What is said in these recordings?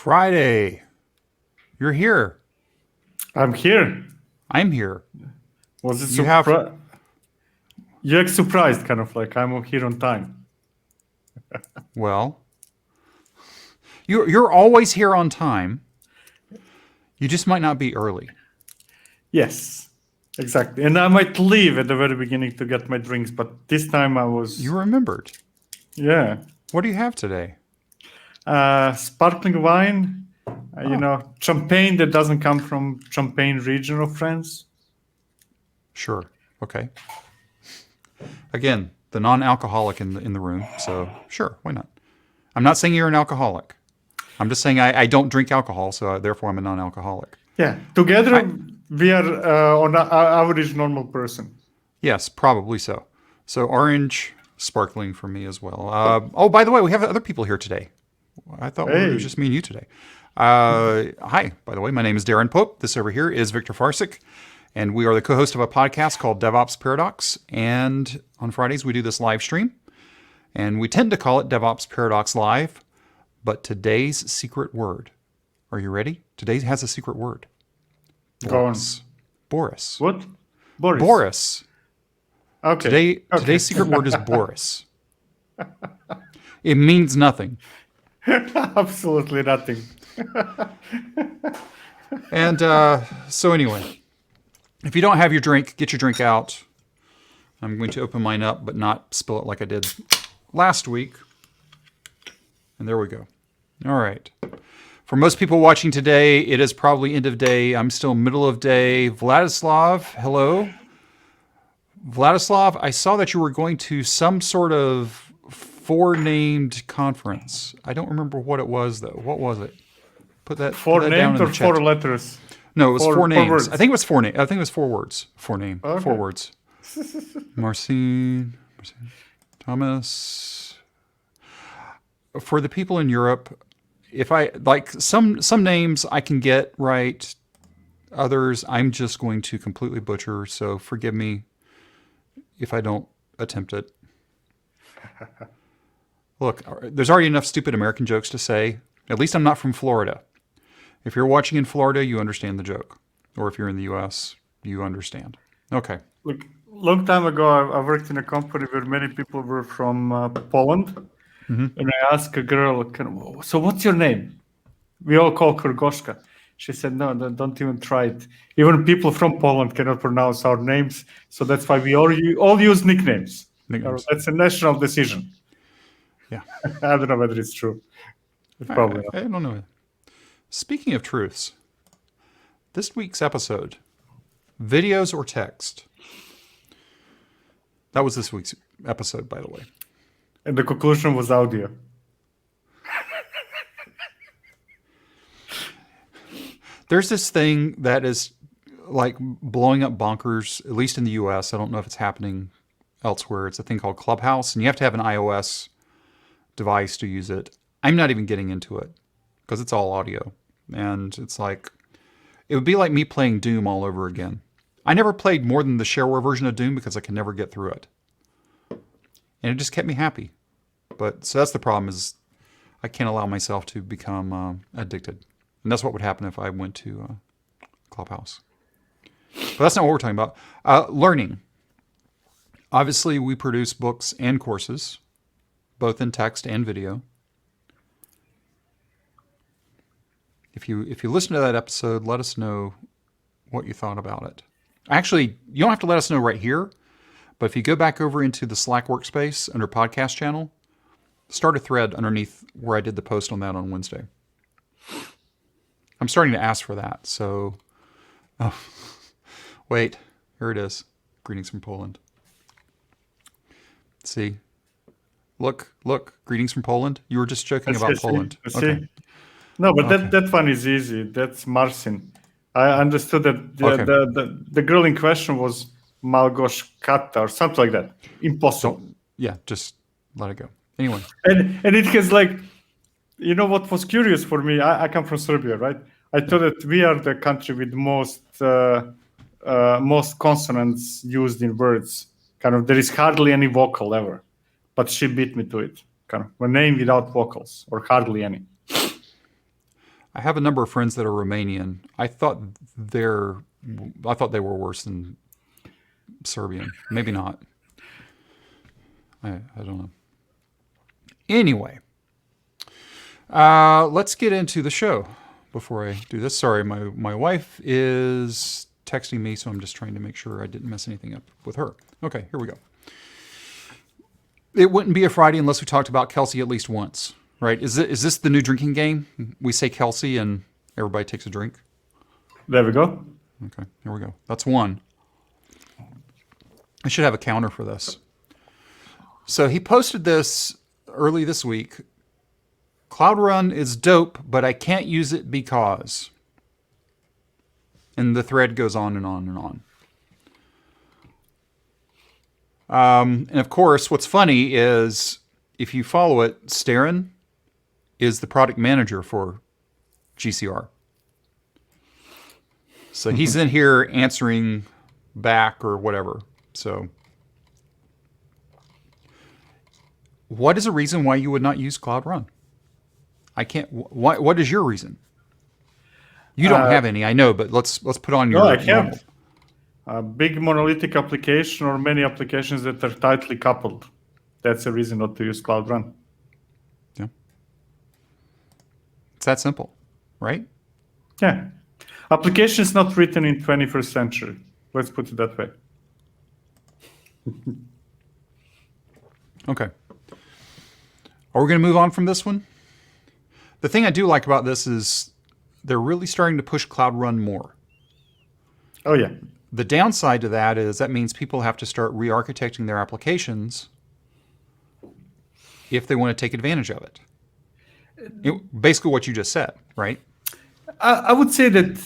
Friday. You're here. I'm here. I'm here. Was it You have- You act surprised, kind of like I'm here on time. Well, you're always here on time. You just might not be early. Yes, exactly. And I might leave at the very beginning to get my drinks, but this time I was. You remembered. Yeah. What do you have today? Sparkling wine, champagne that doesn't come from Champagne region of France. Sure. Okay. Again, the non-alcoholic in the room. So sure, why not? I'm not saying you're an alcoholic. I'm just saying I don't drink alcohol, so therefore I'm a non-alcoholic. Yeah, together we are on an average normal person. Yes, probably so. So orange, sparkling for me as well. Oh, by the way, we have other people here today. I thought it was just me and you today. Hi, by the way, my name is Darren Pope. This over here is Victor Farsick, and we are the co-host of a podcast called DevOps Paradox. And on Fridays, we do this live stream, and we tend to call it DevOps Paradox Live. But today's secret word, are you ready? Today has a secret word. Boris. Boris. What? Boris. Boris. Okay. Today's secret word is Boris. It means nothing. Absolutely nothing. And so anyway, if you don't have your drink, get your drink out. I'm going to open mine up, but not spill it like I did last week. And there we go. All right. For most people watching today, it is probably end of day. I'm still middle of day. Vladislav, hello. Vladislav, I saw that you were going to some sort of four-named conference. I don't remember what it was, though. What was it? Put that down in the chat. 4 letters? No, it was four names. Words. I think it was four names. I think it was 4 words. Okay. 4 words. Marcin, Thomas. For the people in Europe, if I like some names I can get right, others I'm just going to completely butcher. So forgive me if I don't attempt it. Look, there's already enough stupid American jokes to say. At least I'm not from Florida. If you're watching in Florida, you understand the joke. Or if you're in the U.S., you understand. Okay. Look, long time ago, I worked in a company where many people were from Poland. Mm-hmm. And I asked a girl, so what's your name? We all call her Goshka. She said, no, don't even try it. Even people from Poland cannot pronounce our names. So that's why we all use nicknames. That's a national decision. Yeah. I don't know whether it's true. It's probably not. I don't know. Speaking of truths, this week's episode, videos or text? That was this week's episode, by the way. And the conclusion was audio. There's this thing that is like blowing up bonkers, at least in the US. I don't know if it's happening elsewhere. It's a thing called Clubhouse, and you have to have an iOS device to use it. I'm not even getting into it because it's all audio. And it's like, it would be like me playing Doom all over again. I never played more than the shareware version of Doom because I can never get through it. And it just kept me happy. But so that's the problem, is I can't allow myself to become addicted. And that's what would happen if I went to Clubhouse. But that's not what we're talking about. Learning. Obviously, we produce books and courses, both in text and video. If you listen to that episode, let us know what you thought about it. Actually, you don't have to let us know right here, but if you go back over into the Slack workspace under podcast channel, start a thread underneath where I did the post on that on Wednesday. I'm starting to ask for that. So, wait, here it is. Greetings from Poland. See, look, greetings from Poland. You were just joking about Poland. Okay. No, but that one is easy. That's Marcin. I understood that the girl in question was Malgorzata or something like that. Impossible. Just let it go. Anyway. And it has like, what was curious for me, I come from Serbia, right? I thought that we are the country with most consonants used in words. Kind of, there is hardly any vocal ever. But she beat me to it. Kind of, a name without vocals, or hardly any. I have a number of friends that are Romanian. I thought they were worse than Serbian. Maybe not. I don't know. Anyway, let's get into the show before I do this. Sorry, my wife is texting me, so I'm just trying to make sure I didn't mess anything up with her. Okay, here we go. It wouldn't be a Friday unless we talked about Kelsey at least once, right? Is this the new drinking game? We say Kelsey and everybody takes a drink? There we go. Okay, here we go. That's one. I should have a counter for this. So he posted this early this week. Cloud Run is dope, but I can't use it because. And the thread goes on and on and on. And of course, what's funny is if you follow it, Starin is the product manager for GCR. So he's in here answering back or whatever. So what is a reason why you would not use Cloud Run? I can't. What is your reason? You don't have any, I know, but let's put on your. No, I have a big monolithic application or many applications that are tightly coupled. That's a reason not to use Cloud Run. Yeah, it's that simple, right? Yeah, applications not written in 21st century. Let's put it that way. Okay. Are we going to move on from this one? The thing I do like about this is they're really starting to push Cloud Run more. Oh, yeah. The downside to that is that means people have to start re-architecting their applications if they want to take advantage of it. Basically what you just said, right? I would say that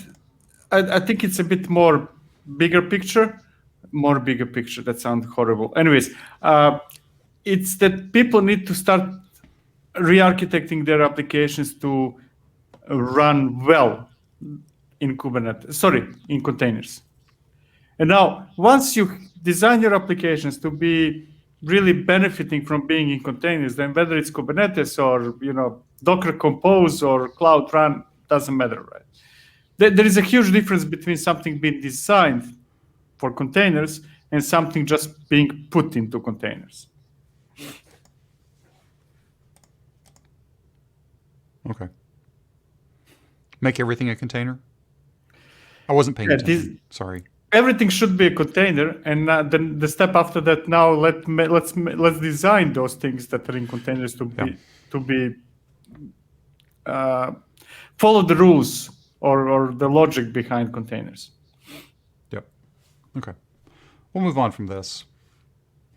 I think it's a bit more bigger picture. That sounds horrible. Anyways, it's that people need to start re-architecting their applications to run well in Kubernetes, in containers. And now, once you design your applications to be really benefiting from being in containers, then whether it's Kubernetes or Docker Compose or Cloud Run, doesn't matter, right? There is a huge difference between something being designed for containers and something just being put into containers. Okay. Make everything a container? I wasn't paying attention. Sorry. Everything should be a container, and then the step after that. Now let's design those things that are in containers to be follow the rules or the logic behind containers. Yep. Okay. We'll move on from this.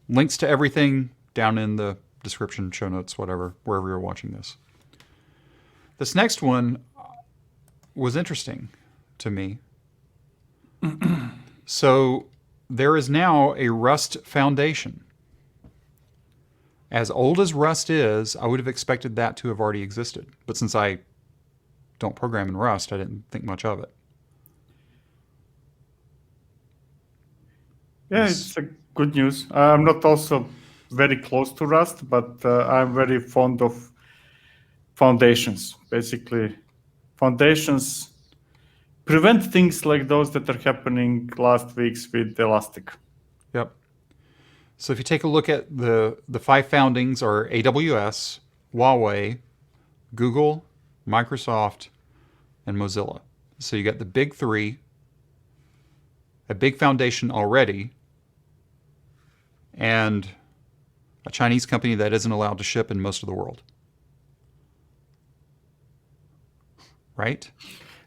Links to everything down in the description, show notes, whatever, wherever you're watching this. This next one was interesting to me. So there is now a Rust foundation. As old as Rust is, I would have expected that to have already existed. But since I don't program in Rust, I didn't think much of it. Yeah, it's a good news. I'm not also very close to Rust, but I'm very fond of foundations. Basically, foundations prevent things like those that are happening last weeks with Elastic. Yep. So if you take a look at the 5 foundings are AWS, Huawei, Google, Microsoft, and Mozilla. So you got the big 3, a big foundation already, and a Chinese company that isn't allowed to ship in most of the world. Right?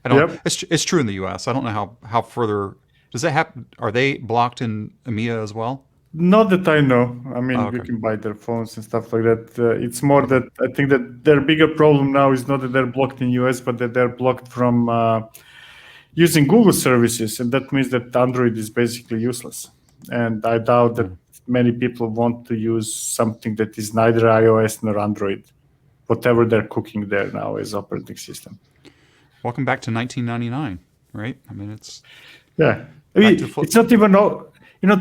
I don't. Yep. It's true in the U.S. I don't know how further does that happen. Are they blocked in EMEA as well? Not that I know. I mean, you can buy their phones and stuff like that. It's more that I think that their bigger problem now is not that they're blocked in US, but that they're blocked from using Google services, and that means that Android is basically useless. And I doubt that many people want to use something that is neither iOS nor Android, whatever they're cooking there now as operating system. Welcome back to 1999, right? I mean, it's it's not even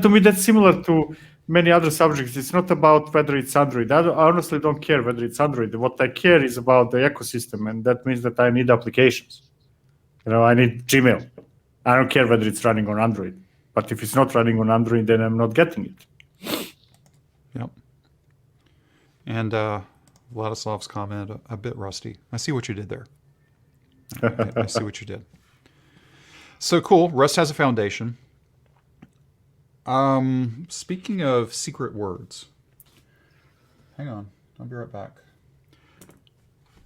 to me that's similar to many other subjects, it's not about whether it's Android. I honestly don't care whether it's Android. What I care is about the ecosystem, and that means that I need applications. I need Gmail. I don't care whether it's running on Android. But if it's not running on Android, then I'm not getting it. Yep. And Vladislav's comment, a bit rusty. I see what you did there. I see what you did. So cool. Rust has a foundation. Speaking of secret words, hang on. I'll be right back.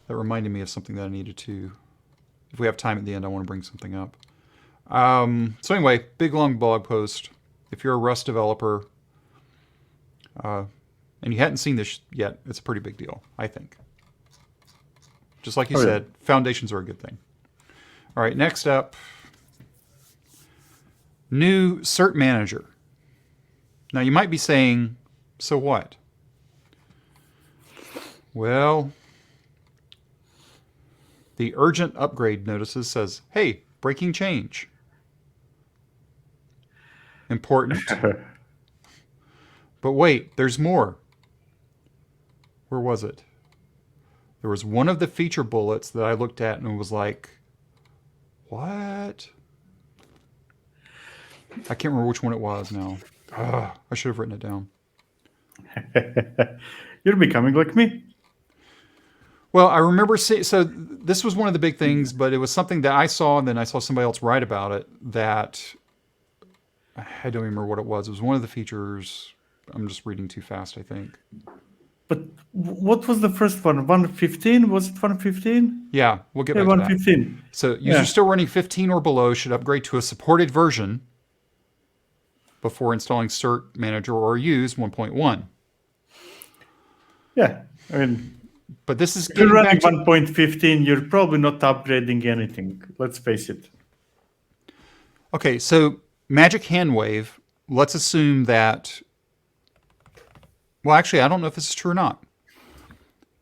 That reminded me of something that I needed to. If we have time at the end, I want to bring something up. So anyway, big long blog post. If you're a Rust developer, and you hadn't seen this yet, it's a pretty big deal, I think. Just like you said, foundations are a good thing. All right, next up, new cert-manager. Now, you might be saying, so what? Well, the urgent upgrade notices says, hey, breaking change. Important. But wait, there's more. Where was it? There was one of the feature bullets that I looked at and was like, what? I can't remember which one it was now. I should have written it down. You're becoming like me. Well, I remember seeing, so this was one of the big things, but it was something that I saw, and then I saw somebody else write about it that I don't remember what it was. It was one of the features. I'm just reading too fast, I think. But what was the first one? 1.15? Was it 1.15? Yeah, we'll get back to 1.15. that. So users still running 15 or below should upgrade to a supported version before installing cert-manager or use 1.1. Yeah, I mean, but this is if you're running 1.15, you're probably not upgrading anything. Let's face it. Okay, so Magic Handwave, let's assume that. Well, actually, I don't know if this is true or not.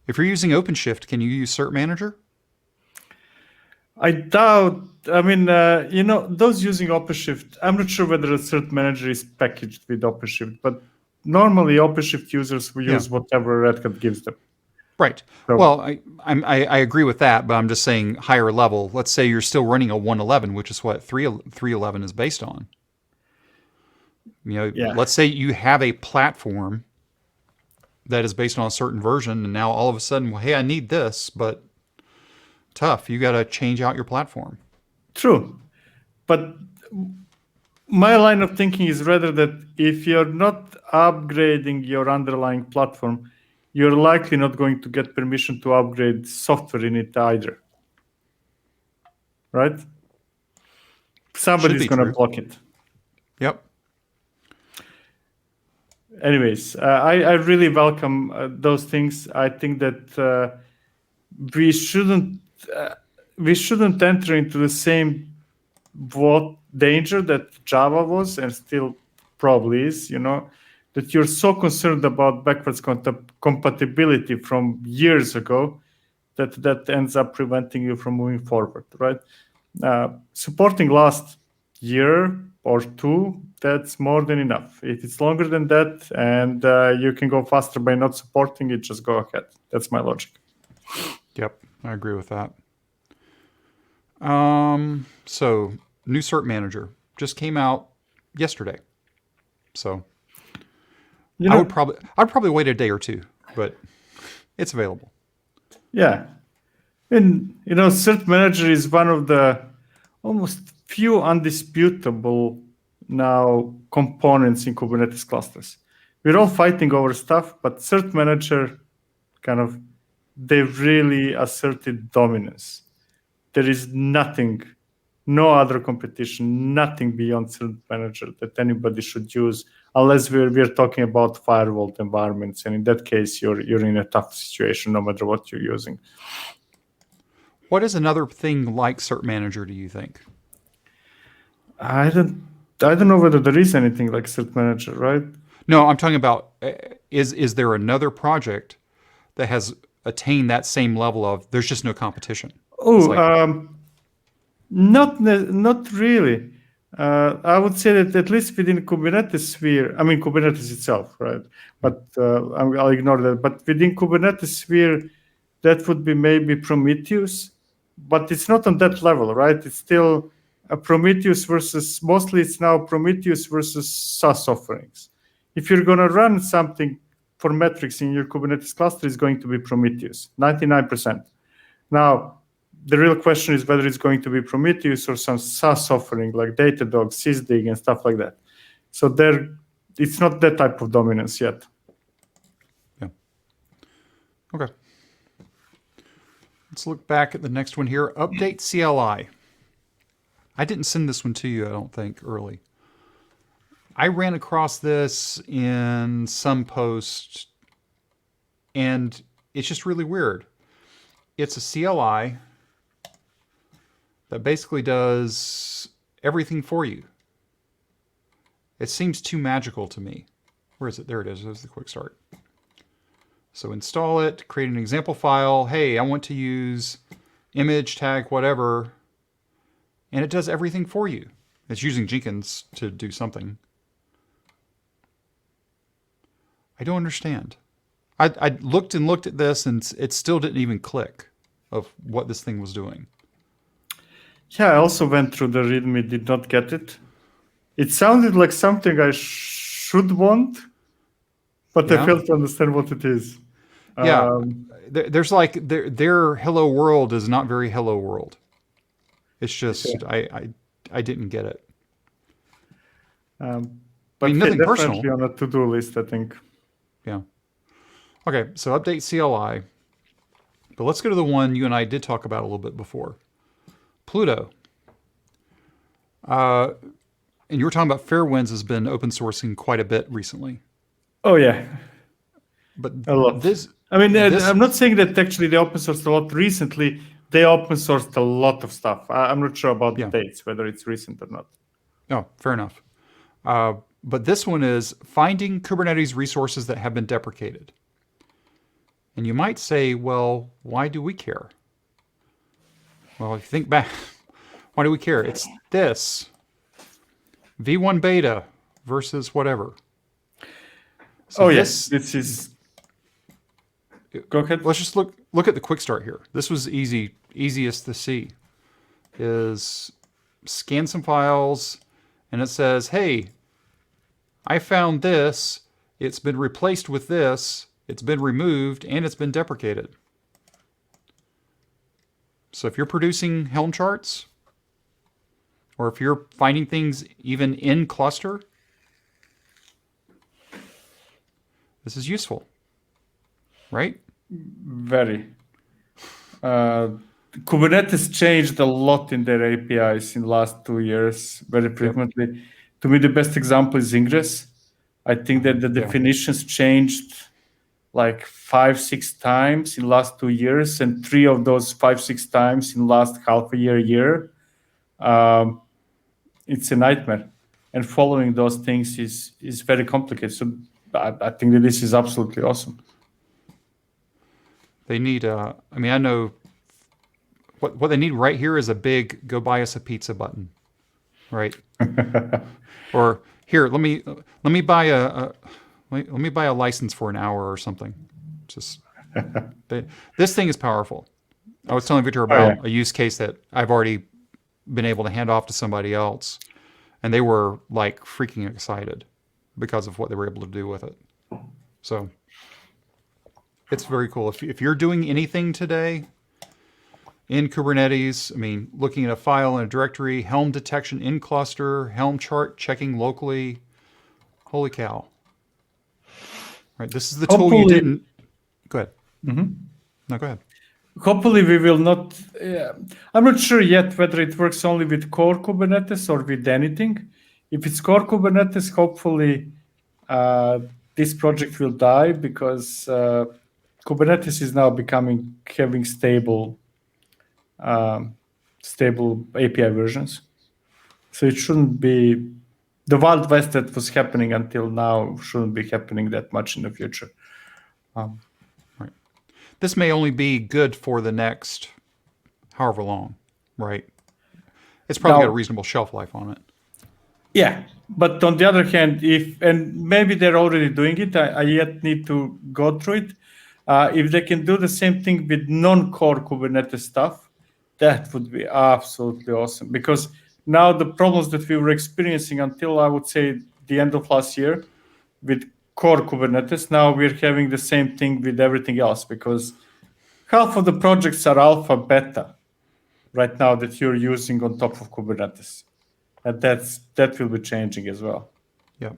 If you're using OpenShift, can you use cert-manager? I doubt. I mean, those using OpenShift, I'm not sure whether a cert-manager is packaged with OpenShift, but normally OpenShift users will use whatever Red Hat gives them. Right. So, well, I agree with that, but I'm just saying higher level. Let's say you're still running a 1.11, which is what 3.11 is based on. Let's say you have a platform that is based on a certain version, and now all of a sudden, well, hey, I need this, but tough. You got to change out your platform. True. But my line of thinking is rather that if you're not upgrading your underlying platform, you're likely not going to get permission to upgrade software in it either. Right? Somebody's going to block it. Yep. Anyways, I really welcome those things. I think that we shouldn't enter into the same danger that Java was and still probably is, that you're so concerned about backwards compatibility from years ago that ends up preventing you from moving forward, right? Supporting last year or two, that's more than enough. If it's longer than that and you can go faster by not supporting it, just go ahead. That's my logic. Yep, I agree with that. So new cert-manager just came out yesterday. So I'd probably wait a day or two, but it's available. Yeah. And, cert-manager is one of the almost few undisputable now components in Kubernetes clusters. We're all fighting over stuff, but cert-manager they really asserted dominance. There is nothing, no other competition, nothing beyond cert-manager that anybody should use unless we're talking about firewalled environments. And in that case, you're in a tough situation no matter what you're using. What is another thing like cert-manager, do you think? I don't know whether there is anything like cert-manager, right? No, I'm talking about, is there another project that has attained that same level of, there's just no competition? Oh, not really. I would say that at least within Kubernetes sphere, I mean Kubernetes itself, right? But I'll ignore that. But within Kubernetes sphere, that would be maybe Prometheus, but it's not on that level, right? It's still a Prometheus versus, mostly it's now Prometheus versus SaaS offerings. If you're going to run something for metrics in your Kubernetes cluster, it's going to be Prometheus, 99%. Now, the real question is whether it's going to be Prometheus or some SaaS offering like Datadog, Sysdig, and stuff like that. So it's not that type of dominance yet. Yeah. Okay. Let's look back at the next one here. Update CLI. I didn't send this one to you, I don't think, early. I ran across this in some post, and it's just really weird. It's a CLI that basically does everything for you. It seems too magical to me. Where is it? There it is. There's the quick start. So install it, create an example file. Hey, I want to use image tag, whatever. And it does everything for you. It's using Jenkins to do something. I don't understand. I looked and looked at this, and it still didn't even click of what this thing was doing. Yeah, I also went through the README, did not get it. It sounded like something I should want, but I failed to understand what it is. Yeah, there's like their hello world is not very hello world. It's just I didn't get it. But I mean, nothing definitely personal. on a to-do list, I think. Yeah. Okay, so update CLI. But let's go to the one you and I did talk about a little bit before. Pluto. And you were talking about Fairwinds has been open sourcing quite a bit recently. Oh, yeah. But a lot. I'm not saying that actually they open sourced a lot recently. They open sourced a lot of stuff. I'm not sure about the dates, whether it's recent or not. Oh, fair enough. But this one is finding Kubernetes resources that have been deprecated. And you might say, well, why do we care? Well, if you think back, why do we care? It's this. V1 beta versus whatever. So yes. This is... Go ahead. Let's just look at the quick start here. This was easiest to see. Is scan some files, and it says, hey, I found this. It's been replaced with this. It's been removed, and it's been deprecated. So if you're producing Helm charts, or if you're finding things even in cluster, this is useful, right? Very. Kubernetes changed a lot in their APIs in the last 2 years, very frequently. Yep. To me, the best example is Ingress. I think that the definitions changed like 5-6 times in the last 2 years, and 3 of those 5-6 times in the last half a year. It's a nightmare, and following those things is very complicated. So I think that this is absolutely awesome. They need I know what they need right here is a big go buy us a pizza button, right? Or here, let me buy a license for an hour or something. Just this thing is powerful. I was telling Victor about a use case that I've already been able to hand off to somebody else, and they were like freaking excited because of what they were able to do with it. So it's very cool. If you're doing anything today in Kubernetes, I mean, looking at a file in a directory, Helm detection in cluster, Helm chart checking locally, holy cow. Right, this is the tool you didn't... Go ahead. Mm-hmm. No, go ahead. Hopefully we will not... I'm not sure yet whether it works only with core Kubernetes or with anything. If it's core Kubernetes, hopefully this project will die because Kubernetes is now having stable API versions. So it shouldn't be... The Wild West that was happening until now shouldn't be happening that much in the future. Right. This may only be good for the next however long, right? It's probably got a reasonable shelf life on it. Yeah, but on the other hand, and maybe they're already doing it, I yet need to go through it. If they can do the same thing with non-core Kubernetes stuff, that would be absolutely awesome. Because now the problems that we were experiencing until, I would say, the end of last year with core Kubernetes, now we're having the same thing with everything else, because half of the projects are alpha beta right now that you're using on top of Kubernetes. And that will be changing as well. Yep.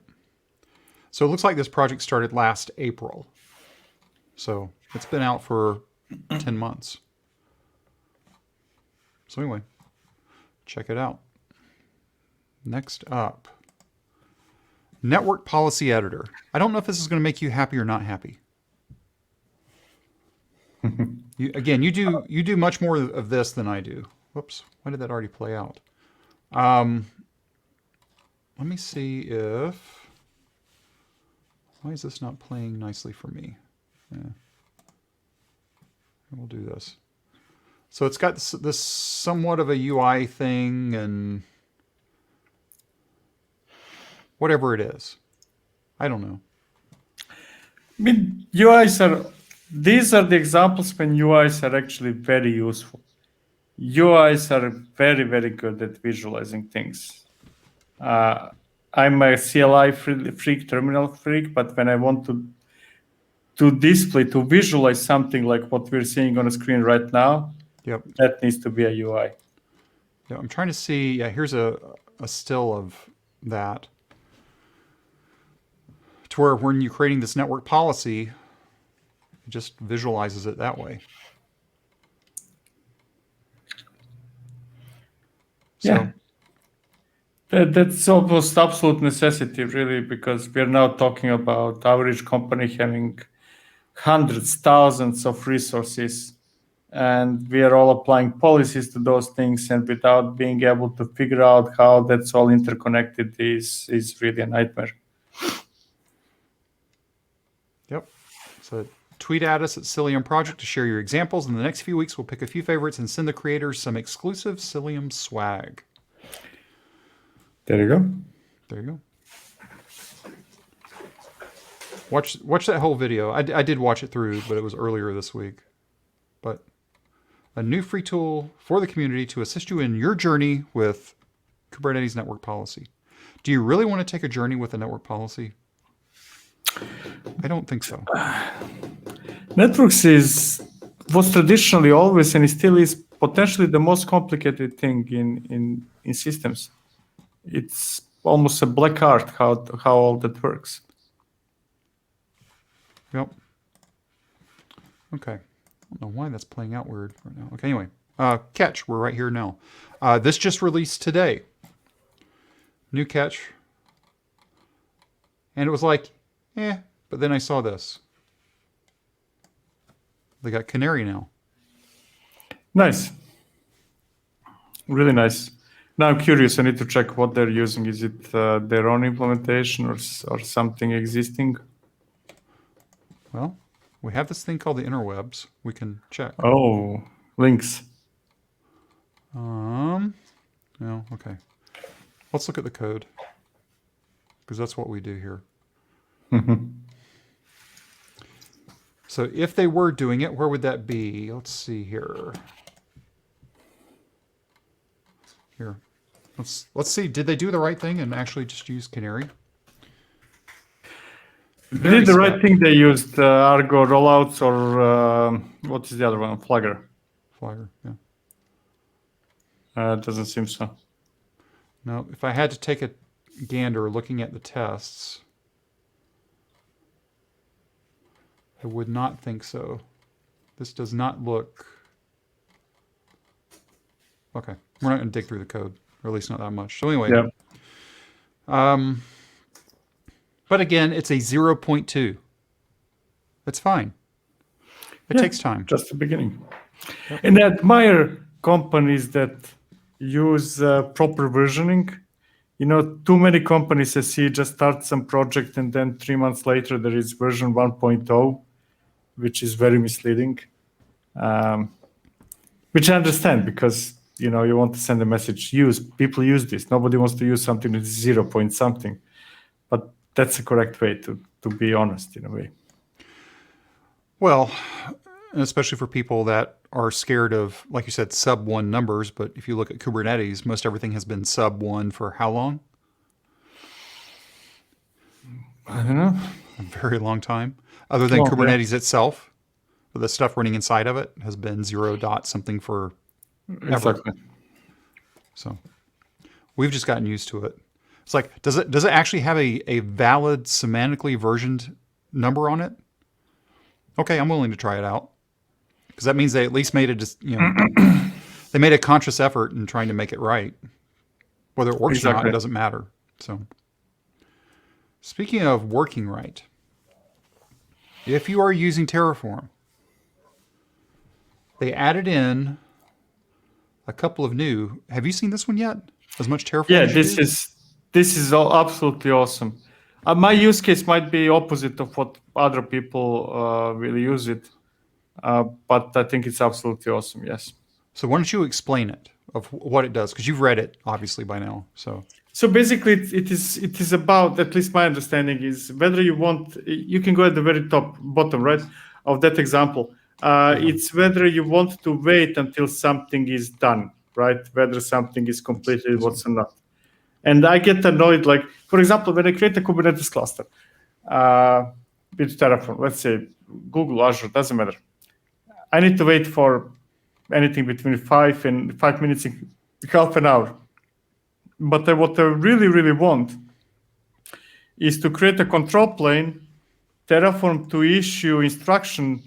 So it looks like this project started last April. So it's been out for 10 months. So anyway, check it out. Next up, NetworkPolicy Editor. I don't know if this is going to make you happy or not happy. You do much more of this than I do. Whoops, why did that already play out? Let me see if... Why is this not playing nicely for me? Yeah. We'll do this. So it's got this somewhat of a UI thing and whatever it is. I don't know. I mean, these are the examples when UIs are actually very useful. UIs are very, very good at visualizing things. I'm a CLI freak, terminal freak, but when I want to display, to visualize something like what we're seeing on the screen right now, Yep. that needs to be a UI. Yeah, I'm trying to see. Yeah, here's a still of that. To where when you're creating this network policy, it just visualizes it that way. So, yeah. That's almost absolute necessity, really, because we're now talking about average company having hundreds, thousands of resources, and we are all applying policies to those things, and without being able to figure out how that's all interconnected is really a nightmare. Yep. So tweet at us at Cilium Project to share your examples. In the next few weeks, we'll pick a few favorites and send the creators some exclusive Cilium swag. There you go. There you go. Watch that whole video. I did watch it through, but it was earlier this week. But a new free tool for the community to assist you in your journey with Kubernetes network policy. Do you really want to take a journey with a network policy? I don't think so. Networks was traditionally always, and it still is, potentially the most complicated thing in systems. It's almost a black art how all that works. Yep. Okay. I don't know why that's playing out weird right now. Okay, anyway. Ketch, we're right here now. This just released today. New Ketch. And it was like, but then I saw this. They got Canary now. Nice. Really nice. Now I'm curious. I need to check what they're using. Is it their own implementation or something existing? Well, we have this thing called the interwebs. We can check. Oh, links. No, okay. Let's look at the code. Because that's what we do here. So if they were doing it, where would that be? Let's see here. Here. Let's see. Did they do the right thing and actually just use Canary? They did the right thing. They used Argo rollouts, or what is the other one? Flagger. Flagger, yeah. It doesn't seem so. No, if I had to take a gander looking at the tests, I would not think so. This does not look... Okay, we're not going to dig through the code, or at least not that much. So anyway, but again, it's a 0.2. That's fine. It takes time. Just the beginning. Yep. And I admire companies that use proper versioning. You know, too many companies I see just start some project and then 3 months later there is version 1.0, which is very misleading. Which I understand, because you want to send a message, people use this. Nobody wants to use something that's 0 point something. But that's the correct way to be honest in a way. Well, especially for people that are scared of, like you said, sub 1 numbers. But if you look at Kubernetes, most everything has been sub 1 for how long? I don't know. A very long time. Other than Kubernetes itself, the stuff running inside of it has been 0 dot something for ever. Exactly. So we've just gotten used to it. It's like, does it actually have a valid semantically versioned number on it? Okay, I'm willing to try it out, because that means they at least made they made a conscious effort in trying to make it right. Whether it works or not, it doesn't matter. So, speaking of working right, if you are using Terraform, they added in a couple of new. Have you seen this one yet? As much Terraform? Yeah, this is all absolutely awesome. My use case might be opposite of what other people will use it, but I think it's absolutely awesome. Yes. So why don't you explain it of what it does? Because you've read it obviously by now. So basically, it is about, at least my understanding is, whether you can go at the very bottom, right, of that example. It's whether you want to wait until something is done, right? Whether something is completed, what's not. And I get annoyed, like, for example, when I create a Kubernetes cluster with Terraform, let's say Google, Azure, doesn't matter. I need to wait for anything between 5 minutes and half an hour. But what I really, really want is to create a control plane, Terraform to issue instruction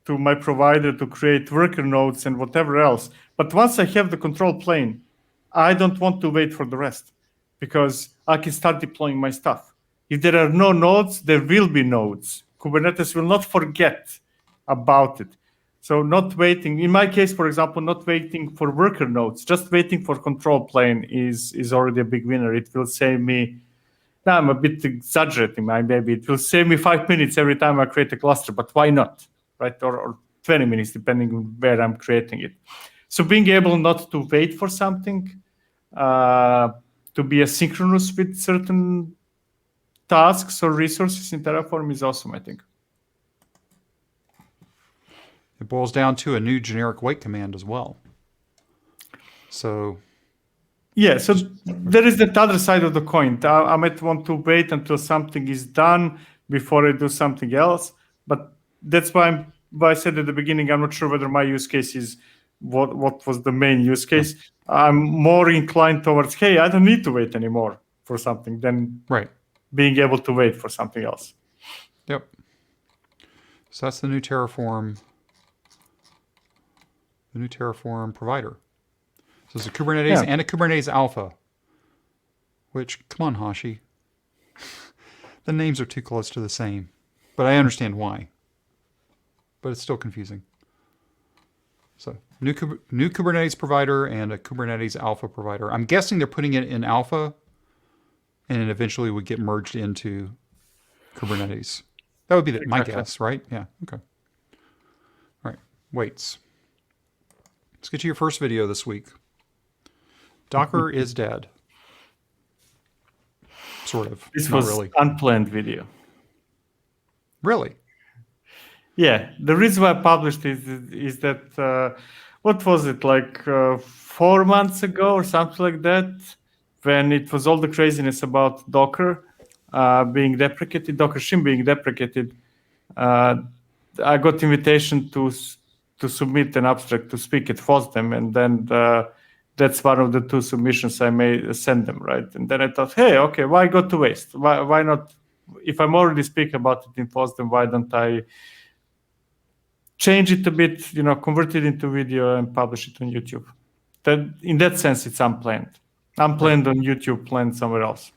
to my provider to create worker nodes and whatever else. But once I have the control plane, I don't want to wait for the rest, because I can start deploying my stuff. If there are no nodes, there will be nodes. Kubernetes will not forget about it. So not waiting, in my case, for example, not waiting for worker nodes, just waiting for control plane is already a big winner. It will save me, now I'm a bit exaggerating, maybe it will save me 5 minutes every time I create a cluster, but why not, right? Or 20 minutes, depending on where I'm creating it. So being able not to wait for something, to be asynchronous with certain tasks or resources in Terraform is awesome, I think. It boils down to a new generic wait command as well. So yeah, so there is that other side of the coin. I might want to wait until something is done before I do something else. But that's why I said at the beginning, I'm not sure whether my use case is what was the main use case. I'm more inclined towards, hey, I don't need to wait anymore for something than being able to wait for something else. Yep. So that's the new Terraform provider. So it's a Kubernetes and a Kubernetes Alpha, which, come on, Hashi. The names are too close to the same, but I understand why. But it's still confusing. So new Kubernetes provider and a Kubernetes Alpha provider. I'm guessing they're putting it in Alpha, and it eventually would get merged into Kubernetes. That would be my guess, right? Yeah, okay. All right, waits. Let's get to your first video this week. Docker is dead. Sort of. This Not was really. Unplanned video. Really? Yeah. The reason why I published it is that, what was it, like 4 months ago or something like that, when it was all the craziness about Docker being deprecated, Docker Shim being deprecated, I got invitation to submit an abstract to speak at FOSDEM, and then that's one of the 2 submissions I may send them, right? And then I thought, hey, okay, why go to waste? Why not? If I'm already speaking about it in FOSDEM, why don't I change it a bit, convert it into video and publish it on YouTube? That, in that sense, it's unplanned. Unplanned on YouTube, planned somewhere else.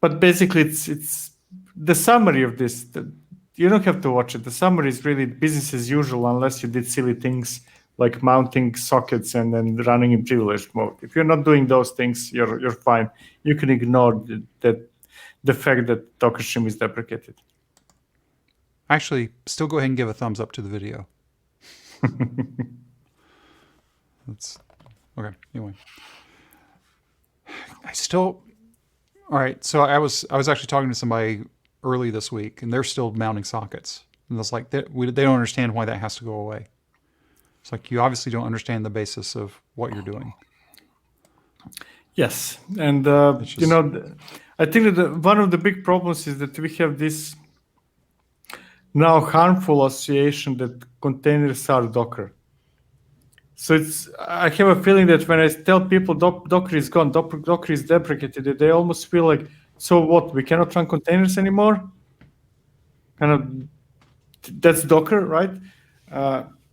But basically, it's the summary of this. You don't have to watch it. The summary is really business as usual, unless you did silly things like mounting sockets and then running in privileged mode. If you're not doing those things, you're fine. You can ignore the fact that Docker Shim is deprecated. Actually, still go ahead and give a thumbs up to the video. That's okay. Anyway, all right. So I was actually talking to somebody early this week, and they're still mounting sockets, and it's like they don't understand why that has to go away. It's like you obviously don't understand the basis of what you're doing. Yes, and just, I think that one of the big problems is that we have this now harmful association that containers are Docker. So I have a feeling that when I tell people Docker is gone, Docker is deprecated, they almost feel like, so what? We cannot run containers anymore. Kind of, that's Docker, right?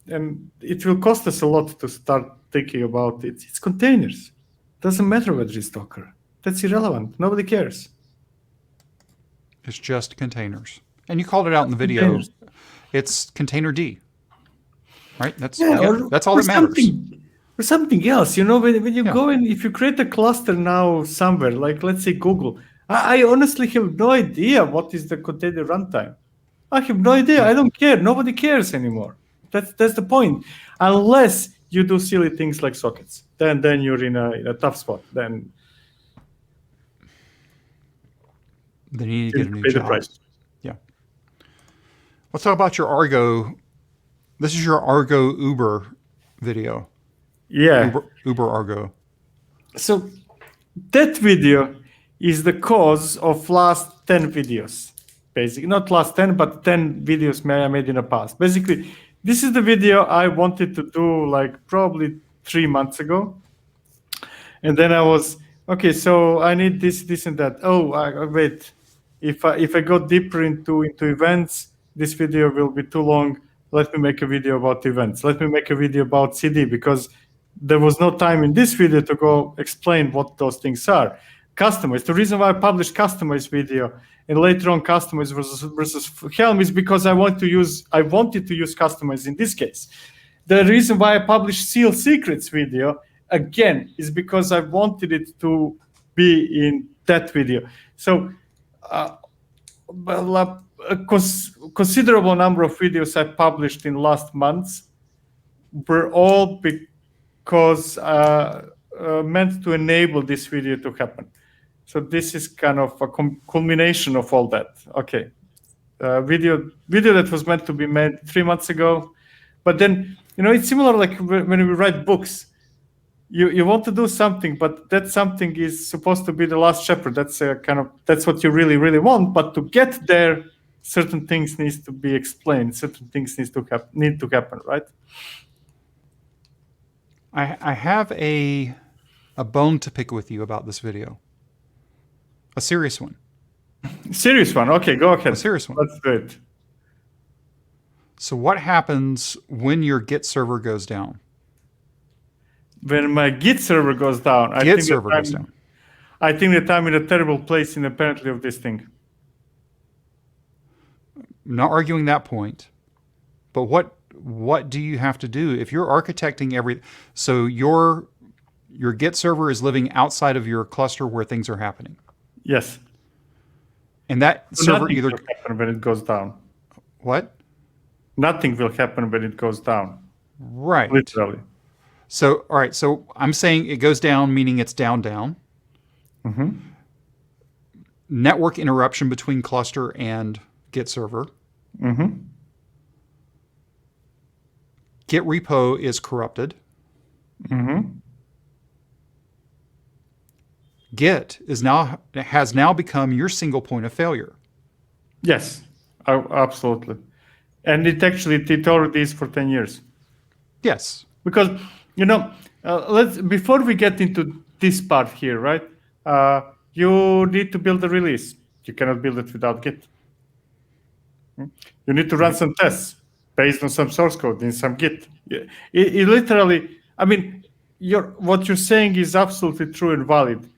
And it will cost us a lot to start thinking about it. It's containers. Doesn't matter whether it's Docker. That's irrelevant. Nobody cares. It's just containers. And you called it out in the video. Containers. It's container D. Right? That's all that matters. Or something else. When you go in, if you create a cluster now somewhere, like let's say Google, I honestly have no idea what is the container runtime. I have no idea. I don't care. Nobody cares anymore. That's the point. Unless you do silly things like sockets, then you're in a tough spot. Then you need to get a new job. The price. Yeah. Let's talk about your Argo. This is your Argo Uber video. Yeah. Uber Argo. So that video is the cause of last 10 videos. Basically, not last 10, but 10 videos I made in the past. Basically, this is the video I wanted to do like probably 3 months ago. And then I was, okay, so I need this and that. Oh, wait. If I go deeper into events, this video will be too long. Let me make a video about events. Let me make a video about CD, because there was no time in this video to go explain what those things are. Customers. The reason why I published customized video and later on customers versus Helm is because I wanted to use customers in this case. The reason why I published Seal Secrets video again is because I wanted it to be in that video. So a considerable number of videos I published in last months were all because meant to enable this video to happen. So this is kind of a culmination of all that. Okay, video that was meant to be made 3 months ago, but then it's similar like when we write books. You want to do something, but that something is supposed to be the last chapter. That's what you really really want. But to get there, certain things needs to be explained. Certain things need to happen, right? I have a bone to pick with you about this video. A serious one. Serious one. Okay, go ahead. A serious one. Let's do it. So what happens when your Git server goes down? When my Git server goes down, I think that I'm in a terrible place independently of this thing. I'm not arguing that point, but what do you have to do if you're architecting so your Git server is living outside of your cluster where things are happening? Yes. And that server nothing will happen when it goes down. What? Nothing will happen when it goes down. Right. Literally. So, all right. So I'm saying it goes down, meaning it's down. Mm-hmm. Network interruption between cluster and Git server. Mm-hmm. Git repo is corrupted. Mm-hmm. Git has now become your single point of failure. Yes, absolutely. And it already is for 10 years. Yes. Because, before we get into this part here, right? You need to build a release. You cannot build it without Git. You need to run some tests based on some source code in some Git. It literally, what you're saying is absolutely true and valid,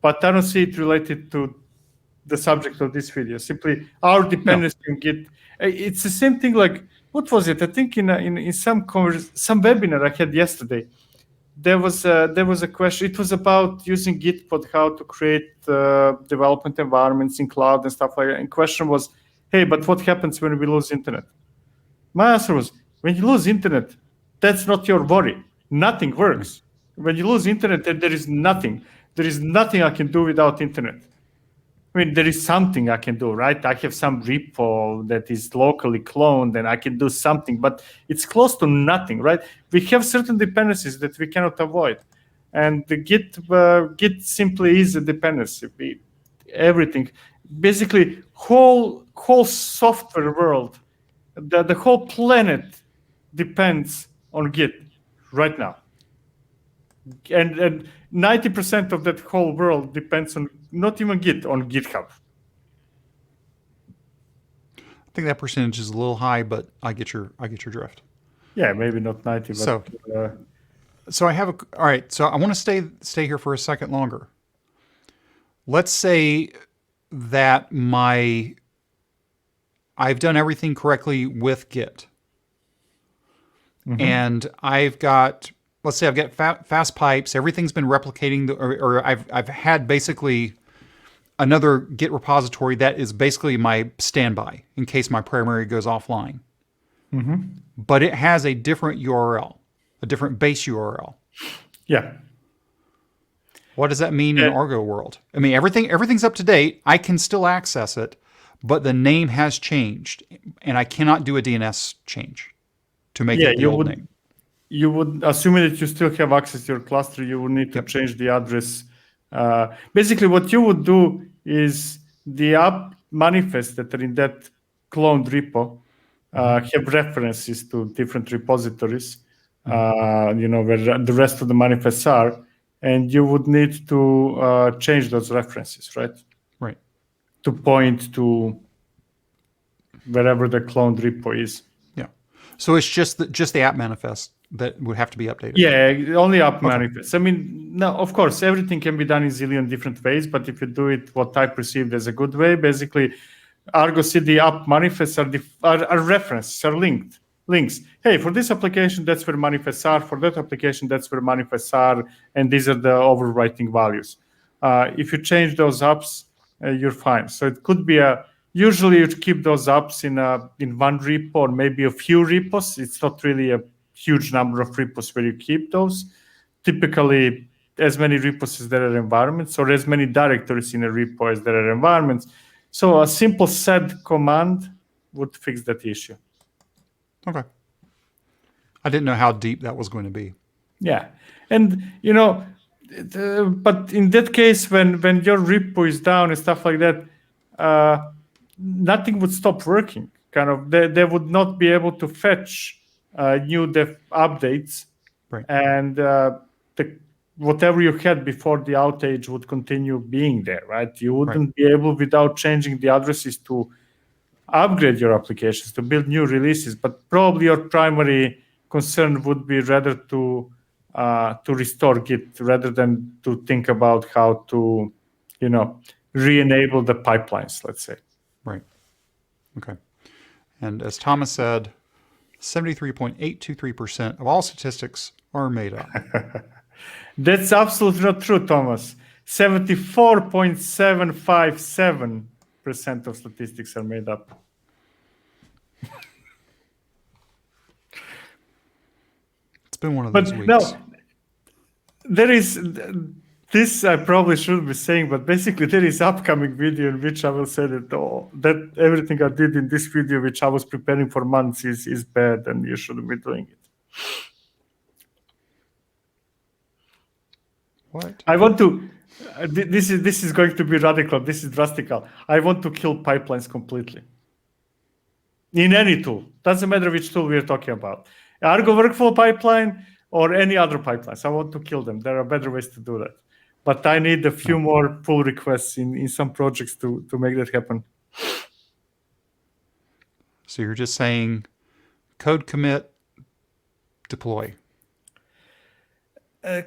but I don't see it related to the subject of this video. Simply our dependency on Git. It's the same thing like, what was it? I think in some webinar I had yesterday, there was a question. It was about using Gitpod, how to create development environments in cloud and stuff like that. And question was, hey, but what happens when we lose internet? My answer was, when you lose internet, that's not your worry. Nothing works. When you lose internet, there is nothing. There is nothing I can do without internet. I mean, there is something I can do, right? I have some repo that is locally cloned and I can do something, but it's close to nothing, right? We have certain dependencies that we cannot avoid. And the Git simply is a dependency. Everything, basically, whole software world, the whole planet depends on Git right now. And 90% of that whole world depends on not even Git, on GitHub. I think that percentage is a little high, but I get your drift. Yeah, maybe not 90, but so I have all right. So I want to stay here for a second longer. Let's say that I've done everything correctly with Git, and let's say I've got fast pipes. Everything's been replicating, or I've had basically another Git repository that is basically my standby in case my primary goes offline. But it has a different URL, a different base URL. Yeah. What does that mean in Argo world? I mean, everything's up to date. I can still access it, but the name has changed, and I cannot do a DNS change to make it the old name. You would, assuming that you still have access to your cluster, you would need to change the address. Basically, what you would do is the app manifests that are in that cloned repo have references to different repositories, where the rest of the manifests are, and you would need to change those references, right? Right. To point to wherever the cloned repo is. Yeah. So it's just the app manifest that would have to be updated. Yeah, only app manifests. I mean, now, of course, everything can be done in zillion different ways, but if you do it what I perceived as a good way, basically, Argo CD app manifests are references, are links. Hey, for this application, that's where manifests are. For that application, that's where manifests are, and these are the overwriting values. If you change those apps, you're fine. So it could be usually you keep those apps in one repo or maybe a few repos. It's not really a huge number of repos where you keep those. Typically, as many repos as there are environments, or as many directories in a repo as there are environments. So a simple sed command would fix that issue. Okay. I didn't know how deep that was going to be. Yeah. And, but in that case, when your repo is down and stuff like that, nothing would stop working. Kind of, they would not be able to fetch new dev updates, right. And whatever you had before the outage would continue being there, right? You wouldn't be able, without changing the addresses, to upgrade your applications, to build new releases. But probably your primary concern would be rather to restore Git rather than to think about how to, re-enable the pipelines, let's say. Right. Okay. And as Thomas said, 73.823% of all statistics are made up. That's absolutely not true, Thomas. 74.757% of statistics are made up. It's been one of those weeks. No, there is this I probably shouldn't be saying, but basically there is upcoming video in which I will say that everything I did in this video, which I was preparing for months, is bad and you shouldn't be doing it. What? I want to. This is going to be radical. This is drastical. I want to kill pipelines completely. In any tool, doesn't matter which tool we are talking about. Argo workflow pipeline or any other pipelines. I want to kill them. There are better ways to do that. But I need a few more pull requests in some projects to make that happen. So you're just saying code commit, deploy. No.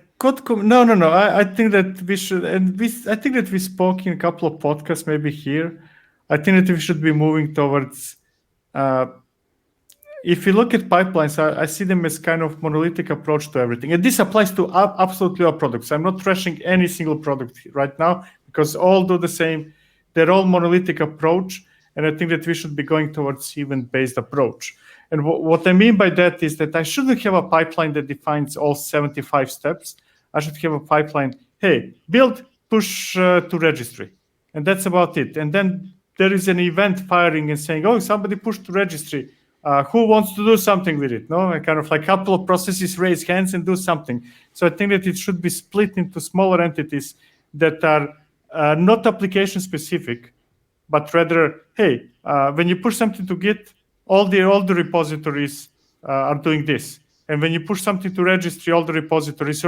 I think that we should, I think that we spoke in a couple of podcasts, maybe here. I think that we should be moving towards. If you look at pipelines, I see them as kind of monolithic approach to everything. And this applies to absolutely all products. I'm not trashing any single product right now because all do the same. They're all monolithic approach. And I think that we should be going towards event-based approach. And what I mean by that is that I shouldn't have a pipeline that defines all 75 steps. I should have a pipeline, hey, build, push to registry. And that's about it. And then there is an event firing and saying, oh, somebody pushed to registry. Who wants to do something with it? No, kind of like a couple of processes raise hands and do something. So I think that it should be split into smaller entities that are not application specific, but rather, hey, when you push something to Git, all the repositories are doing this. And when you push something to registry, all the repositories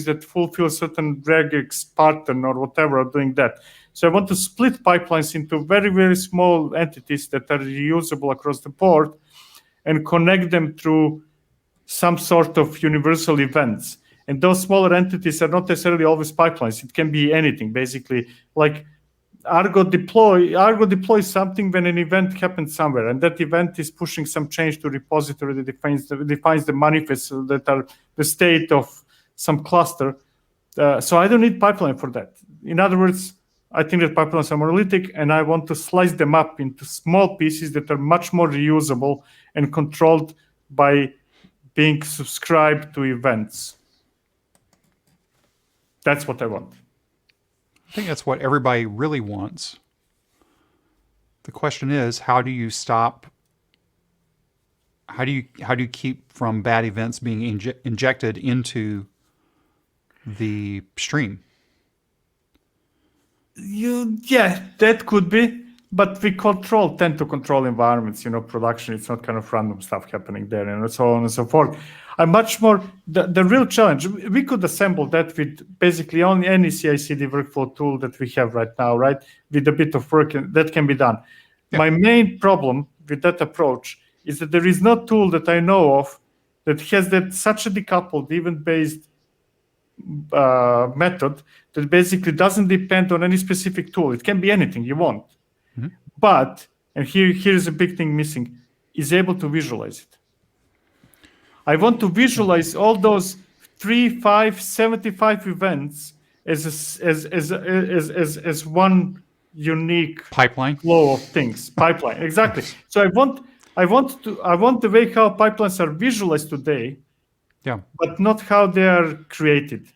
that fulfill certain regex pattern or whatever are doing that. So I want to split pipelines into very, very small entities that are reusable across the board and connect them through some sort of universal events. And those smaller entities are not necessarily always pipelines. It can be anything, basically. Like Argo deploys something when an event happens somewhere, and that event is pushing some change to repository that defines the manifests that are the state of some cluster. So I don't need pipeline for that. In other words, I think that pipelines are monolithic, and I want to slice them up into small pieces that are much more reusable and controlled by being subscribed to events. That's what I want. I think that's what everybody really wants. The question is, how do you keep from bad events being injected into the stream? That could be, but we tend to control environments, production. It's not kind of random stuff happening there, and so on and so forth. I'm much more, the real challenge, we could assemble that with basically only any CI/CD workflow tool that we have right now, right? With a bit of work, that can be done. Yeah. My main problem with that approach is that there is no tool that I know of that has such a decoupled event-based method that basically doesn't depend on any specific tool. It can be anything you want. Mm-hmm. But, and here's a big thing missing, is able to visualize it. I want to visualize all those 3, 5, 75 events as one unique pipeline flow of things. Pipeline, exactly. So I want the way how pipelines are visualized today, but not how they are created.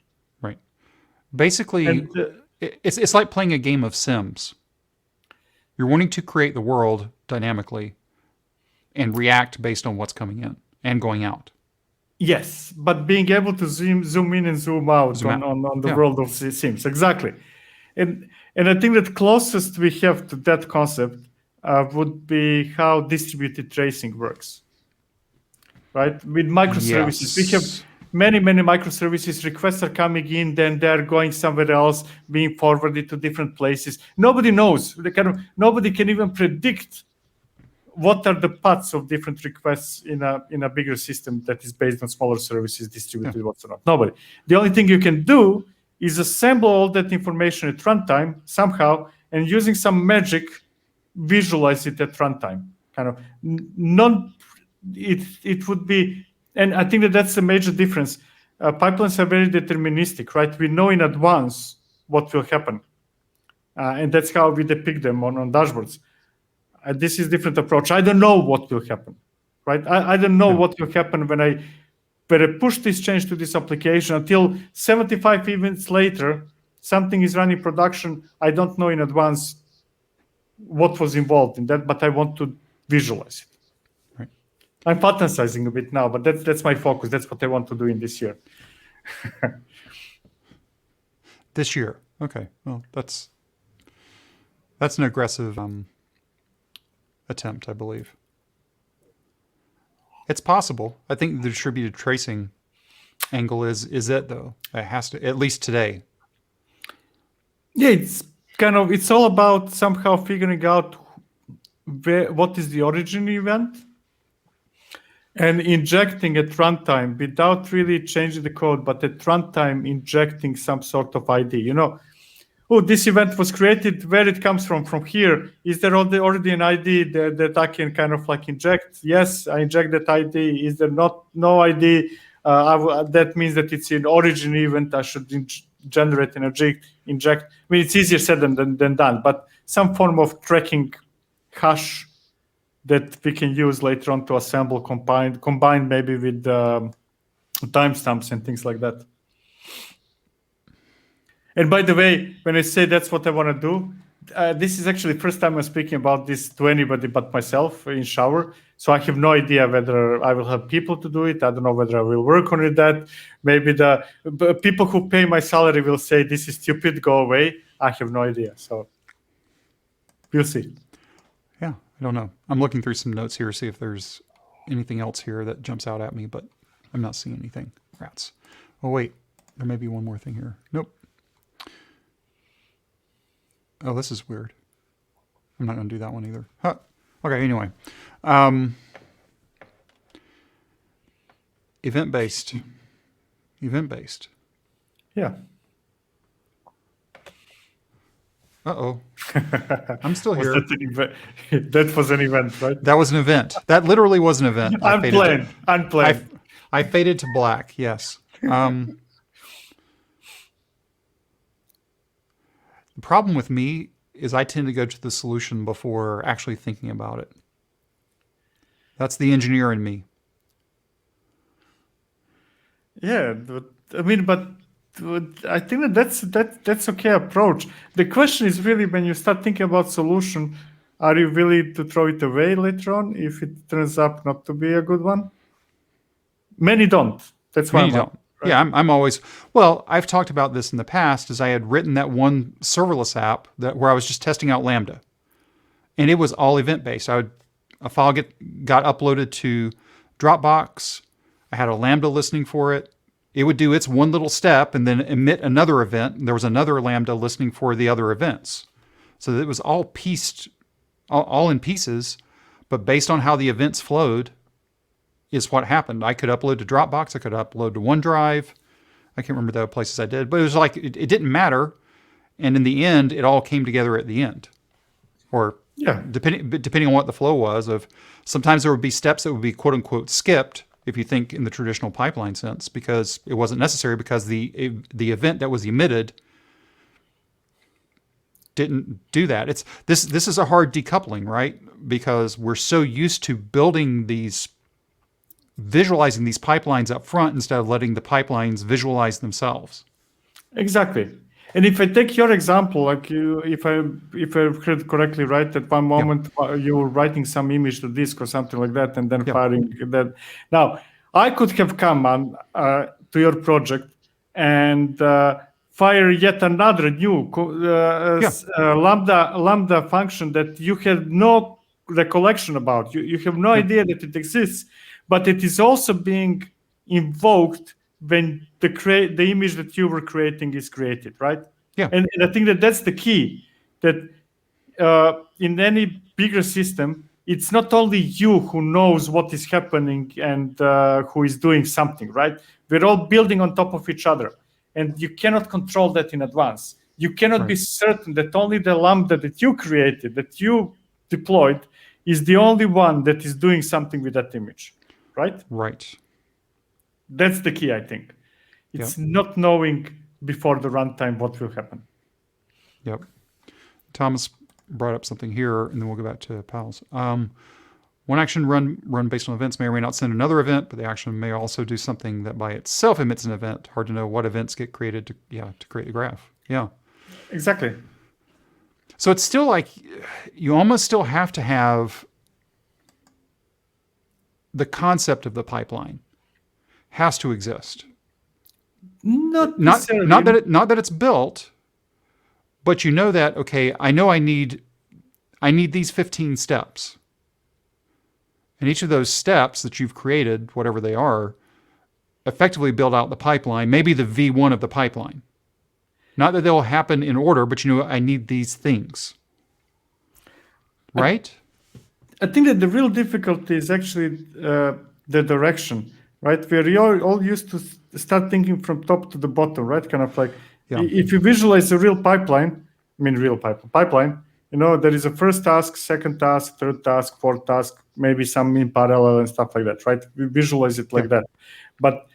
Right. Basically, it's like playing a game of Sims. You're wanting to create the world dynamically and react based on what's coming in and going out. Yes, but being able to zoom in and zoom out on the world of Sims. Exactly. And I think that closest we have to that concept would be how distributed tracing works. Right? With microservices, we have many microservices. Requests are coming in, then they're going somewhere else, being forwarded to different places. Nobody knows. Nobody can even predict what are the paths of different requests in a bigger system that is based on smaller services distributed whatsoever. Nobody. The only thing you can do is assemble all that information at runtime somehow, and using some magic, visualize it at runtime. It would be, and I think that's a major difference. Pipelines are very deterministic, right? We know in advance what will happen, and that's how we depict them on dashboards. This is a different approach. I don't know what will happen, right? I don't know what will happen when I push this change to this application until 75 events later, something is running production. I don't know in advance what was involved in that, but I want to visualize it. Right. I'm fantasizing a bit now, but that's my focus. That's what I want to do in this year. This year, okay. Well, that's an aggressive attempt, I believe. It's possible. I think the distributed tracing angle is it, though. It has to, at least today. Yeah, it's all about somehow figuring out what is the origin event and injecting at runtime without really changing the code, but at runtime injecting some sort of ID. This event was created, where it comes from here. Is there already an ID that I can inject? Yes, I inject that ID. Is there no ID? That means that it's an origin event. I should generate and inject. I mean, it's easier said than done, but some form of tracking hash that we can use later on to assemble, combine maybe with timestamps and things like that. And by the way, when I say that's what I want to do, this is actually the first time I'm speaking about this to anybody but myself in shower. So I have no idea whether I will have people to do it. I don't know whether I will work on it. That maybe the people who pay my salary will say this is stupid, go away. I have no idea. So we'll see. Yeah, I don't know. I'm looking through some notes here, see if there's anything else here that jumps out at me, but I'm not seeing anything. Rats. Oh, wait. There may be one more thing here. Nope. Oh, this is weird. I'm not going to do that one either. Huh. Okay, anyway. Event-based. Event-based. Yeah. Uh-oh. I'm still here. That was an event, right? That was an event. That literally was an event. Unplanned. I faded to black, yes. The problem with me is I tend to go to the solution before actually thinking about it. That's the engineer in me. Yeah, I mean, but I think that's okay approach. The question is really when you start thinking about solution, are you willing to throw it away later on if it turns up not to be a good one? Many don't. That's why Many don't. Right? Yeah, I'm always, well, I've talked about this in the past as I had written that one serverless app where I was just testing out Lambda. And it was all event-based. A file got uploaded to Dropbox. I had a Lambda listening for it. It would do its one little step and then emit another event. And there was another Lambda listening for the other events. So it was all pieced, all in pieces, but based on how the events flowed is what happened. I could upload to Dropbox. I could upload to OneDrive. I can't remember the other places I did, but it was like, it didn't matter. And in the end, it all came together at the end. Or yeah, depending on what the flow was of, sometimes there would be steps that would be quote unquote skipped if you think in the traditional pipeline sense, because it wasn't necessary because the event that was emitted didn't do that. This is a hard decoupling, right? Because we're so used to visualizing these pipelines up front instead of letting the pipelines visualize themselves. Exactly. And if I take your example, like if I heard correctly, right, at one moment you were writing some image to disk or something like that, and then firing that. Now, I could have come on to your project and fire yet another new Lambda function that you had no recollection about. You have no idea that it exists, but it is also being invoked when the image that you were creating is created, right? Yeah. And I think that's the key, that in any bigger system, it's not only you who knows what is happening and who is doing something, right? We're all building on top of each other, and you cannot control that in advance. You cannot be certain that only the Lambda that you created, that you deployed, is the only one that is doing something with that image, right? Right. That's the key, I think. It's not knowing before the runtime what will happen. Yep. Thomas brought up something here, and then we'll go back to Pals. One action run based on events may or may not send another event, but the action may also do something that by itself emits an event. Hard to know what events get created to create the graph. Yeah. Exactly. So it's still like you almost still have to have the concept of the pipeline has to exist. Not that it's built, but you know that, okay, I know I need these 15 steps. And each of those steps that you've created, whatever they are, effectively build out the pipeline, maybe the V1 of the pipeline. Not that they'll happen in order, but you know, I need these things. Right? I think that the real difficulty is actually the direction, right? We're all used to start thinking from top to the bottom, right? Kind of like, if you visualize a real pipeline, you know, there is a first task, second task, third task, fourth task, maybe some in parallel and stuff like that, right? We visualize it like that. But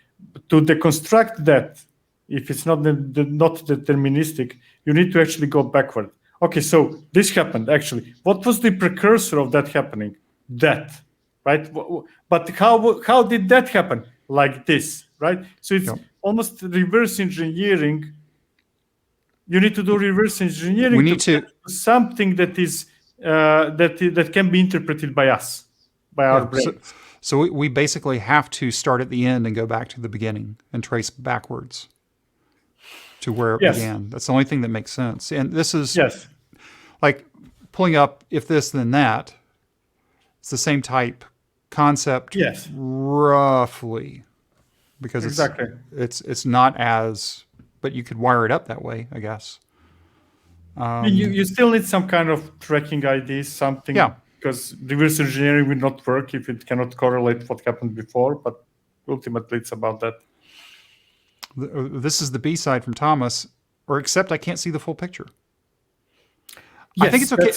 to deconstruct that, if it's not deterministic, you need to actually go backward. okay, so this happened actually. What was the precursor of that happening? That, right? But how did that happen? Like this, right? So it's almost reverse engineering. You need to do reverse engineering We need to something that is that can be interpreted by us, by our brain. So we basically have to start at the end and go back to the beginning and trace backwards to where it began. That's the only thing that makes sense. And this is like pulling up if this then that. It's the same type concept, roughly, because it's not as, but you could wire it up that way, I guess. You still need some kind of tracking ID, something. Yeah. Because reverse engineering will not work if it cannot correlate what happened before, but ultimately it's about that. This is the B side from Thomas, or except I can't see the full picture. Yes, I think it's okay.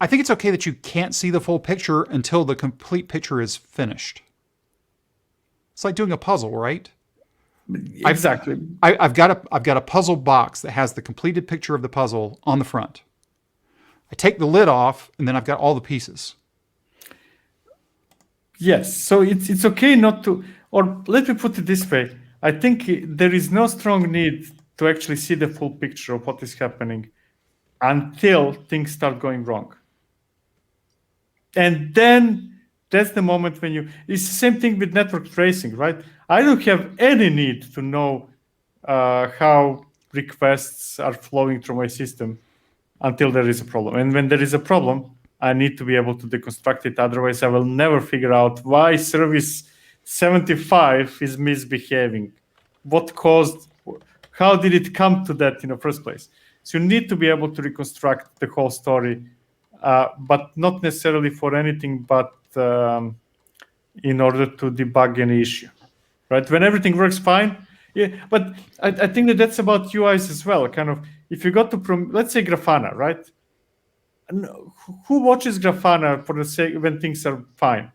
I think it's okay that you can't see the full picture until the complete picture is finished. It's like doing a puzzle, right? Exactly. I've got a puzzle box that has the completed picture of the puzzle on the front. I take the lid off, and then I've got all the pieces. Yes, so it's okay not to, or let me put it this way. I think there is no strong need to actually see the full picture of what is happening until things start going wrong. And then that's the moment when it's the same thing with network tracing, right? I don't have any need to know how requests are flowing through my system until there is a problem. And when there is a problem, I need to be able to deconstruct it. Otherwise, I will never figure out why service 75 is misbehaving. What caused, how did it come to that in the first place? So you need to be able to reconstruct the whole story, but not necessarily for anything, but in order to debug any issue, right? When everything works fine, yeah. But I think that's about UIs as well. Kind of, if you got to, let's say Grafana, right? Who watches Grafana for the sake when things are fine?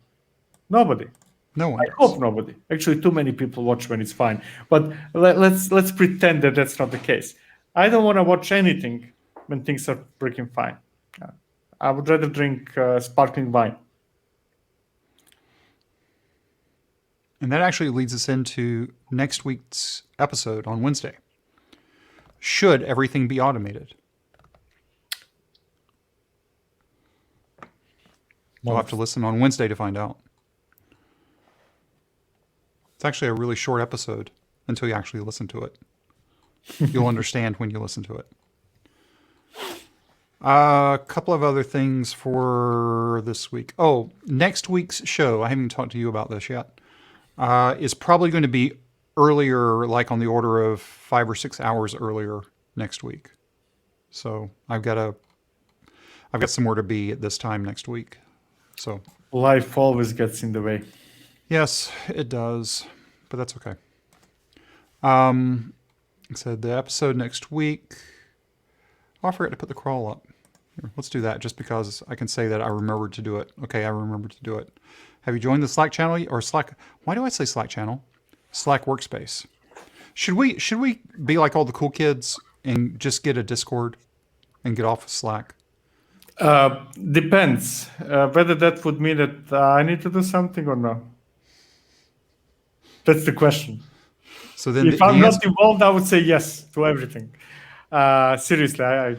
Nobody. No one. I hope nobody. Actually, too many people watch when it's fine. But let's pretend that that's not the case. I don't want to watch anything when things are working fine. I would rather drink sparkling wine. And that actually leads us into next week's episode on Wednesday. Should everything be automated? You'll have to listen on Wednesday to find out. It's actually a really short episode until you actually listen to it. You'll understand when you listen to it. A couple of other things for this week. Oh, next week's show, I haven't even talked to you about this yet, is probably going to be earlier, like on the order of 5 or 6 hours earlier next week. So I've got somewhere to be at this time next week. So life always gets in the way. Yes, it does, but that's okay. So the episode next week. Oh, I forgot to put the crawl up. Here, let's do that just because I can say that I remembered to do it. Okay, I remembered to do it. Have you joined the Slack channel or Slack? Why do I say Slack channel? Slack Workspace. Should we be like all the cool kids and just get a Discord and get off of Slack? Depends whether that would mean that I need to do something or not. That's the question. So then, if I'm not involved, I would say yes to everything. Seriously, I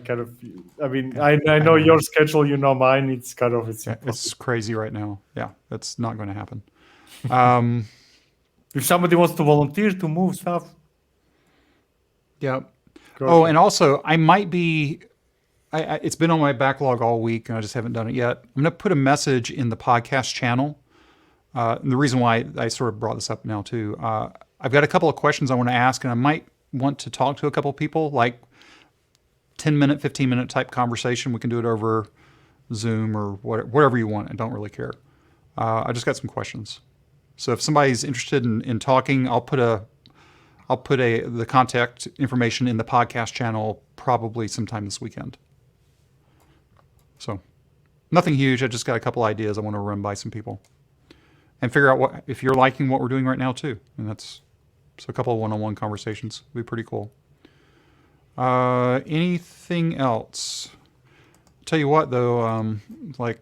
know your schedule, you know mine. It's kind of it's crazy right now. Yeah, that's not going to happen. If somebody wants to volunteer to move stuff. Yeah. Oh, and also I might be. It's been on my backlog all week, and I just haven't done it yet. I'm going to put a message in the podcast channel. And the reason why I sort of brought this up now too, I've got a couple of questions I want to ask, and I might want to talk to a couple of people, like 10-minute, 15-minute type conversation. We can do it over Zoom or whatever you want. I don't really care. I just got some questions. So if somebody's interested in talking, I'll put the contact information in the podcast channel probably sometime this weekend. So nothing huge. I just got a couple ideas I want to run by some people and figure out if you're liking what we're doing right now too. And so a couple of one-on-one conversations would be pretty cool. Anything else? tell you what, though, like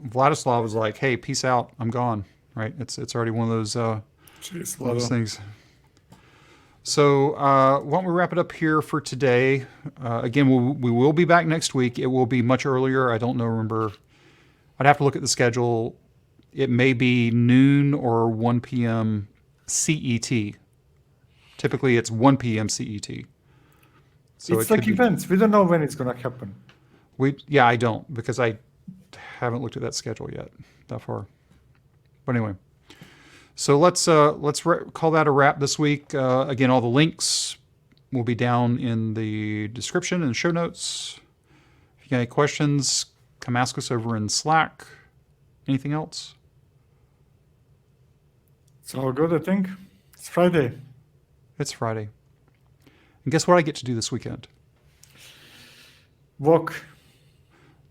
Vladislav was like, "Hey, peace out. I'm gone." Right? It's already one of those Jeez, one of those Vlado. things. So why don't we wrap it up here for today? Again, we will be back next week. It will be much earlier. I don't know. Remember, I'd have to look at the schedule. It may be noon or 1 p.m. CET. Typically, it's 1 p.m. CET. So It's it like could be, events. We don't know when it's gonna happen. yeah, I don't because I haven't looked at that schedule yet that far. But anyway, so let's call that a wrap this week. Again, all the links will be down in the description and show notes. If you got any questions, come ask us over in Slack. Anything else? It's all good, I think. It's Friday. It's Friday. And guess what I get to do this weekend? Walk.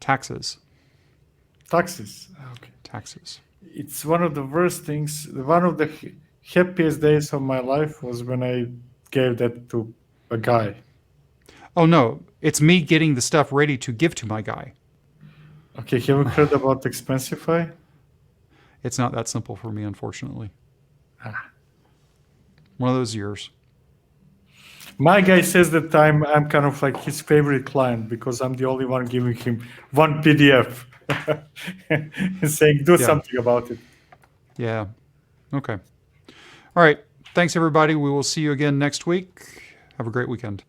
Taxes. Taxes. Okay. Taxes. It's one of the worst things. One of the happiest days of my life was when I gave that to a guy. Oh no, it's me getting the stuff ready to give to my guy. Okay, have you heard about Expensify? It's not that simple for me, unfortunately. Ah. One of those years. My guy says that I'm kind of like his favorite client because I'm the only one giving him one PDF and saying, do something about it. Yeah. Okay. All right. Thanks, everybody. We will see you again next week. Have a great weekend.